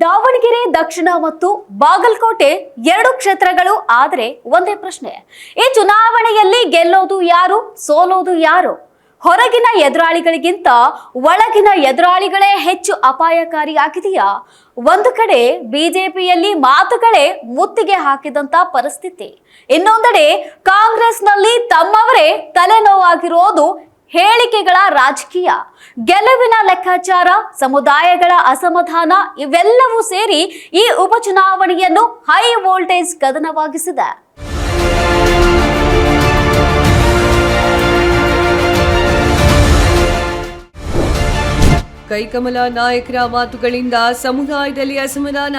ದಾವಣಗೆರೆ ದಕ್ಷಿಣ ಮತ್ತು ಬಾಗಲಕೋಟೆ ಎರಡು ಕ್ಷೇತ್ರಗಳು ಆದರೆ ಒಂದೇ ಪ್ರಶ್ನೆ. ಈ ಚುನಾವಣೆಯಲ್ಲಿ ಗೆಲ್ಲೋದು ಯಾರು, ಸೋಲೋದು ಯಾರು? ಹೊರಗಿನ ಎದುರಾಳಿಗಳಿಗಿಂತ ಒಳಗಿನ ಎದುರಾಳಿಗಳೇ ಹೆಚ್ಚು ಅಪಾಯಕಾರಿಯಾಗಿದೆಯಾ? ಒಂದು ಕಡೆ ಬಿಜೆಪಿಯಲ್ಲಿ ಮಾತುಗಳೇ ಮುತ್ತಿಗೆ ಹಾಕಿದಂತ ಪರಿಸ್ಥಿತಿ, ಇನ್ನೊಂದೆಡೆ ಕಾಂಗ್ರೆಸ್ನಲ್ಲಿ ತಮ್ಮವರೇ ತಲೆನೋವಾಗಿರೋದು ಹೇಳಿಕೆಗಳ ರಾಜಕೀಯ, ಗೆಲುವಿನ ಲೆಕ್ಕಾಚಾರ, ಸಮುದಾಯಗಳ ಅಸಮಾಧಾನ ಇವೆಲ್ಲವೂ ಸೇರಿ ಈ ಉಪಚುನಾವಣೆಯನ್ನು ಹೈ ವೋಲ್ಟೇಜ್ ಕದನವಾಗಿಸಿದೆ. ಕೈಕಮಲ ನಾಯಕರ ಮಾತುಗಳಿಂದ ಸಮುದಾಯದಲ್ಲಿ ಅಸಮಾಧಾನ.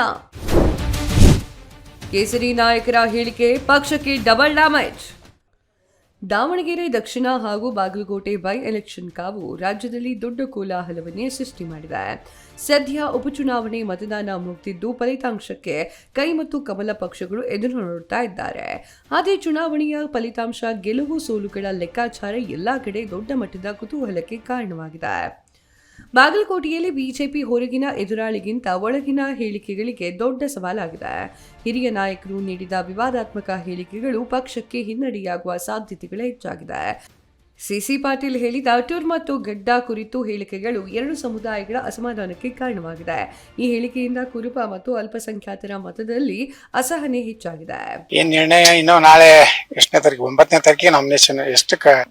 ಕೇಸರಿ ನಾಯಕರ ಹೇಳಿಕೆ ಪಕ್ಷಕ್ಕೆ ಡಬಲ್ ಡ್ಯಾಮೇಜ್. ದಾವಣಗೆರೆ ದಕ್ಷಿಣ ಹಾಗೂ ಬಾಗಲಕೋಟೆ ಬೈ ಎಲೆಕ್ಷನ್ ಕಾವು ರಾಜ್ಯದಲ್ಲಿ ದೊಡ್ಡ ಕೋಲಾಹಲವನ್ನೇ ಸೃಷ್ಟಿ ಮಾಡಿದೆ. ಸದ್ಯ ಉಪಚುನಾವಣೆ ಮತದಾನ ಮುಗಿದಿದ್ದು ಫಲಿತಾಂಶಕ್ಕೆ ಕೈ ಮತ್ತು ಕಮಲ ಪಕ್ಷಗಳು ಎದುರು ನೋಡುತ್ತಾ ಇದ್ದಾರೆ. ಆದರೆ ಚುನಾವಣೆಯ ಫಲಿತಾಂಶ, ಗೆಲುವು ಸೋಲುಗಳ ಲೆಕ್ಕಾಚಾರ ಎಲ್ಲಾ ಕಡೆ ದೊಡ್ಡ ಮಟ್ಟದ ಕುತೂಹಲಕ್ಕೆ ಕಾರಣವಾಗಿದೆ. ಬಾಗಲಕೋಟೆಯಲ್ಲಿ ಬಿಜೆಪಿ ಹೊರಗಿನ ಎದುರಾಳಿಗಿಂತ ಒಳಗಿನ ಹೇಳಿಕೆಗಳಿಗೆ ದೊಡ್ಡ ಸವಾಲಾಗಿದೆ. ಹಿರಿಯ ನಾಯಕರು ನೀಡಿದ ವಿವಾದಾತ್ಮಕ ಹೇಳಿಕೆಗಳು ಪಕ್ಷಕ್ಕೆ ಹಿನ್ನಡೆಯಾಗುವ ಸಾಧ್ಯತೆಗಳು ಹೆಚ್ಚಾಗಿದೆ. ಸಿಸಿ ಪಾಟೀಲ್ ಹೇಳಿದ ಟೂರ್ ಮತ್ತು ಗಡ್ಡ ಕುರಿತು ಹೇಳಿಕೆಗಳು ಎರಡು ಸಮುದಾಯಗಳ ಅಸಮಾಧಾನಕ್ಕೆ ಕಾರಣವಾಗಿದೆ. ಈ ಹೇಳಿಕೆಯಿಂದ ಕುರುಬ ಮತ್ತು ಅಲ್ಪಸಂಖ್ಯಾತರ ಮತದಲ್ಲಿ ಅಸಹನೆ ಹೆಚ್ಚಾಗಿದೆ. ಈ ನಿರ್ಣಯ ಇನ್ನು ನಾಳೆ ಎಷ್ಟನೇ ತಾರೀಕು, 9ನೇ ತಾರೀಕಿಗೆ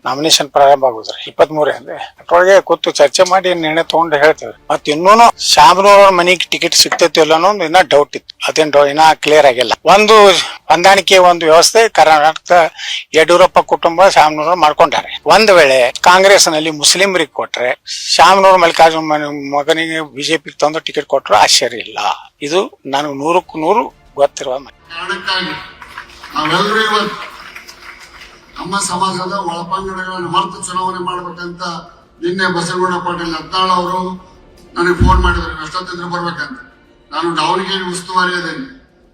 ನಾಮಿನೇಷನ್ ಪ್ರಾರಂಭ ಆಗುದ್ರಿ. 23 ಅಷ್ಟೊಳಗೆ ಕೂತು ಚರ್ಚೆ ಮಾಡಿ ನಿರ್ಣಯ ತಗೊಂಡು ಹೇಳ್ತೇವೆ. ಮತ್ ಇನ್ನೂನು ಶಾಮನೂರ ಮನಿಗೆ ಟಿಕೆಟ್ ಸಿಗ್ತೈತಿ ಇಲ್ಲ ಅನ್ನೋ ಇನ್ನ ಡೌಟ್ ಇತ್ತು. ಅದೇನು ಇನ್ನ ಕ್ಲಿಯರ್ ಆಗಿಲ್ಲ. ಒಂದು ಹೊಂದಾಣಿಕೆ, ಒಂದು ವ್ಯವಸ್ಥೆ ಕರ್ನಾಟಕದ ಯಡಿಯೂರಪ್ಪ ಕುಟುಂಬ ಶಾಮನೂರ ಮಾಡ್ಕೊಂಡಾರೆ. ಒಂದ್ ವೇಳೆ ಕಾಂಗ್ರೆಸ್ ನಲ್ಲಿ ಮುಸ್ಲಿಮರಿಗೆ ಕೊಟ್ರೆ, ಶಾಮನೂರು ಮಲ್ಲಿಕಾರ್ಜುನ ಮಗನಿಗೆ ಬಿಜೆಪಿ ತಂದು ಟಿಕೆಟ್ ಕೊಟ್ಟರು ಆಶ್ಚರ್ಯ ಇಲ್ಲ. ಇದು ನನಗೆ 100ಕ್ಕೆ 100 ಗೊತ್ತಿರುವ ಕಾರಣಕ್ಕಾಗಿ ನಾವೆಲ್ಲರೂ ಇವತ್ತು ನಮ್ಮ ಸಮಾಜದ ಒಳಪಂಗಡಗಳನ್ನು ಮರೆತು ಚುನಾವಣೆ ಮಾಡ್ಬೇಕಂತ ನಿನ್ನೆ ಬಸವಗೌಡ ಪಾಟೀಲ್ ಯತ್ನಾಳ್ ಅವರು ನನಗೆ ಫೋನ್ ಮಾಡಿದ್ರು, ಎಷ್ಟೊತ್ತಿದ್ರು ಬರ್ಬೇಕಂತ. ನಾನು ದಾವಣಗೆರೆ ಉಸ್ತುವಾರಿ ಅದೇನೆ.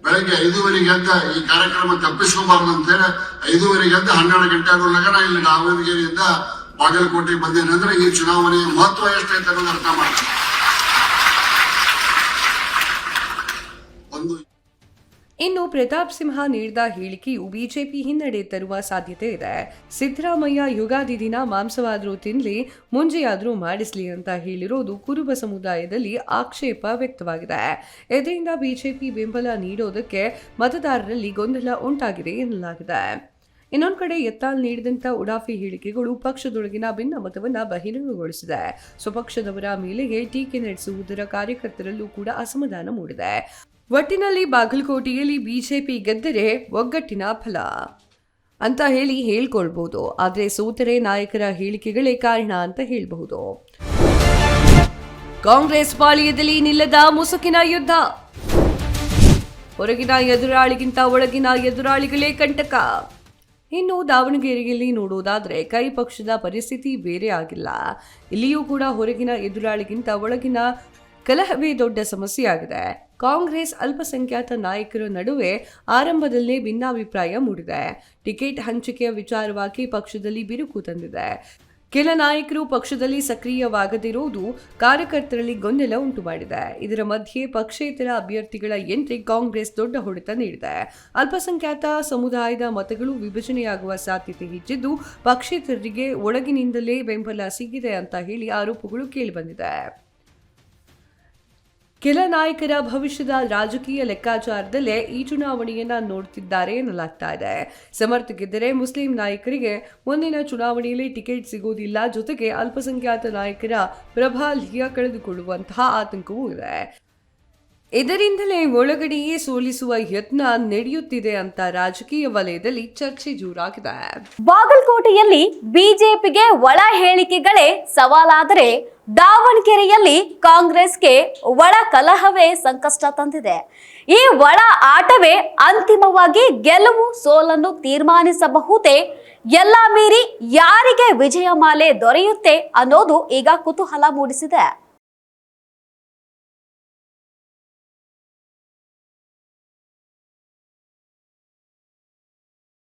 ಬೆಳಗ್ಗೆ 5:30 ಎದ್ದ ಈ ಕಾರ್ಯಕ್ರಮ ತಪ್ಪಿಸ್ಕೋಬಾರ್ದು ಅಂತ ಹೇಳಿ 5:30 ಎದ್ದ 12 ಗಂಟೆ ಆಗೋಲ್ಲಾಗ ನಾ ಇಲ್ಲಿ ದಾವಣಗೆರೆಯಿಂದ ಬಾಗಲಕೋಟೆಗೆ ಬಂದೇನಂದ್ರೆ ಈ ಚುನಾವಣೆಯ ಮಹತ್ವ ಎಷ್ಟೈತೆ ಅನ್ನೋದು ಅರ್ಥ ಮಾಡ್ತೀನಿ. ಇನ್ನು ಪ್ರತಾಪ್ ಸಿಂಹ ನೀಡಿದ ಹೇಳಿಕೆಯು ಬಿಜೆಪಿ ಹಿನ್ನಡೆ ತರುವ ಸಾಧ್ಯತೆ ಇದೆ. ಸಿದ್ದರಾಮಯ್ಯ ಯುಗಾದಿ ದಿನ ಮಾಂಸವಾದರೂ ತಿನ್ಲಿ, ಮುಂಜೆಯಾದರೂ ಮಾಡಿಸ್ಲಿ ಅಂತ ಹೇಳಿರೋದು ಕುರುಬ ಸಮುದಾಯದಲ್ಲಿ ಆಕ್ಷೇಪ ವ್ಯಕ್ತವಾಗಿದೆ. ಇದರಿಂದ ಬಿಜೆಪಿ ಬೆಂಬಲ ನೀಡೋದಕ್ಕೆ ಮತದಾರರಲ್ಲಿ ಗೊಂದಲ ಉಂಟಾಗಿದೆ ಎನ್ನಲಾಗಿದೆ. ಇನ್ನೊಂದು ಕಡೆ ಯತ್ನಾಳ್ ನೀಡಿದಂಥ ಉಡಾಫಿ ಹೇಳಿಕೆಗಳು ಪಕ್ಷದೊಳಗಿನ ಭಿನ್ನಮತವನ್ನು ಬಹಿರಂಗಗೊಳಿಸಿದೆ. ಸ್ವಪಕ್ಷದವರ ಮೇಲೆಗೆ ಟೀಕೆ ನಡೆಸುವುದರ ಕಾರ್ಯಕರ್ತರಲ್ಲೂ ಕೂಡ ಅಸಮಾಧಾನ ಮೂಡಿದೆ. ಒಟ್ಟಿನಲ್ಲಿ ಬಾಗಲಕೋಟೆಯಲ್ಲಿ ಬಿಜೆಪಿ ಗೆದ್ದರೆ ಒಗ್ಗಟ್ಟಿನ ಫಲ ಅಂತ ಹೇಳ್ಕೊಳ್ಬಹುದು. ಆದರೆ ಸೋತರೆ ನಾಯಕರ ಹೇಳಿಕೆಗಳೇ ಕಾರಣ ಅಂತ ಹೇಳಬಹುದು. ಕಾಂಗ್ರೆಸ್ ಪಾಳ್ಯದಲ್ಲಿ ನಿಲ್ಲದ ಮುಸುಕಿನ ಯುದ್ಧ. ಹೊರಗಿನ ಎದುರಾಳಿಗಿಂತ ಒಳಗಿನ ಎದುರಾಳಿಗಳೇ ಕಂಟಕ. ಇನ್ನು ದಾವಣಗೆರೆಯಲ್ಲಿ ನೋಡೋದಾದ್ರೆ ಕೈ ಪಕ್ಷದ ಪರಿಸ್ಥಿತಿ ಬೇರೆ ಆಗಿಲ್ಲ. ಇಲ್ಲಿಯೂ ಕೂಡ ಹೊರಗಿನ ಎದುರಾಳಿಗಿಂತ ಒಳಗಿನ ಕಲಹವೇ ದೊಡ್ಡ ಸಮಸ್ಯೆಯಾಗಿದೆ. ಕಾಂಗ್ರೆಸ್ ಅಲ್ಪಸಂಖ್ಯಾತ ನಾಯಕರ ನಡುವೆ ಆರಂಭದಲ್ಲೇ ಭಿನ್ನಾಭಿಪ್ರಾಯ ಮೂಡಿದೆ. ಟಿಕೆಟ್ ಹಂಚಿಕೆಯ ವಿಚಾರವಾಗಿ ಪಕ್ಷದಲ್ಲಿ ಬಿರುಕು ತಂದಿದೆ. ಕೆಲ ನಾಯಕರು ಪಕ್ಷದಲ್ಲಿ ಸಕ್ರಿಯವಾಗದಿರುವುದು ಕಾರ್ಯಕರ್ತರಲ್ಲಿ ಗೊಂದಲ ಉಂಟು ಮಾಡಿದೆ. ಇದರ ಮಧ್ಯೆ ಪಕ್ಷೇತರ ಅಭ್ಯರ್ಥಿಗಳ ಎಂಟ್ರಿ ಕಾಂಗ್ರೆಸ್ ದೊಡ್ಡ ಹೊಡೆತ ನೀಡಿದೆ. ಅಲ್ಪಸಂಖ್ಯಾತ ಸಮುದಾಯದ ಮತಗಳು ವಿಭಜನೆಯಾಗುವ ಸಾಧ್ಯತೆ ಹೆಚ್ಚಿದ್ದು, ಪಕ್ಷೇತರರಿಗೆ ಒಳಗಿನಿಂದಲೇ ಬೆಂಬಲ ಸಿಗಿದೆ ಅಂತ ಆರೋಪಗಳು ಕೇಳಿಬಂದಿದೆ. ಕೆಲ ನಾಯಕರ ಭವಿಷ್ಯದ ರಾಜಕೀಯ ಲೆಕ್ಕಾಚಾರದಲ್ಲೇ ಈ ಚುನಾವಣೆಯನ್ನ ನೋಡುತ್ತಿದ್ದಾರೆ ಎನ್ನಲಾಗ್ತಾ ಇದೆ. ಸಮರ್ಥ ಗೆದ್ದರೆ ಮುಸ್ಲಿಂ ನಾಯಕರಿಗೆ ಮುಂದಿನ ಚುನಾವಣೆಯಲ್ಲಿ ಟಿಕೆಟ್ ಸಿಗುವುದಿಲ್ಲ. ಜೊತೆಗೆ ಅಲ್ಪಸಂಖ್ಯಾತ ನಾಯಕರ ಪ್ರಬಲ್ಯ ಕಳೆದುಕೊಳ್ಳುವಂತಹ ಆತಂಕವೂ ಇದೆ. ಇದರಿಂದಲೇ ಒಳಗಡೆಯೇ ಸೋಲಿಸುವ ಯತ್ನ ನಡೆಯುತ್ತಿದೆ ಅಂತ ರಾಜಕೀಯ ವಲಯದಲ್ಲಿ ಚರ್ಚೆ ಜೋರಾಗಿದೆ. ಬಾಗಲಕೋಟೆಯಲ್ಲಿ ಬಿಜೆಪಿಗೆ ಒಳ ಹೇಳಿಕೆಗಳೇ ಸವಾಲಾದರೆ ದಾವಣಗೆರೆಯಲ್ಲಿ ಕಾಂಗ್ರೆಸ್ಗೆ ಒಳ ಕಲಹವೇ ಸಂಕಷ್ಟ ತಂದಿದೆ. ಈ ಒಳ ಆಟವೇ ಅಂತಿಮವಾಗಿ ಗೆಲುವು ಸೋಲನ್ನು ತೀರ್ಮಾನಿಸಬಹುದೇ? ಎಲ್ಲ ಮೀರಿ ಯಾರಿಗೆ ವಿಜಯಮಾಲೆ ದೊರೆಯುತ್ತೆ ಅನ್ನೋದು ಈಗ ಕುತೂಹಲ ಮೂಡಿಸಿದೆ.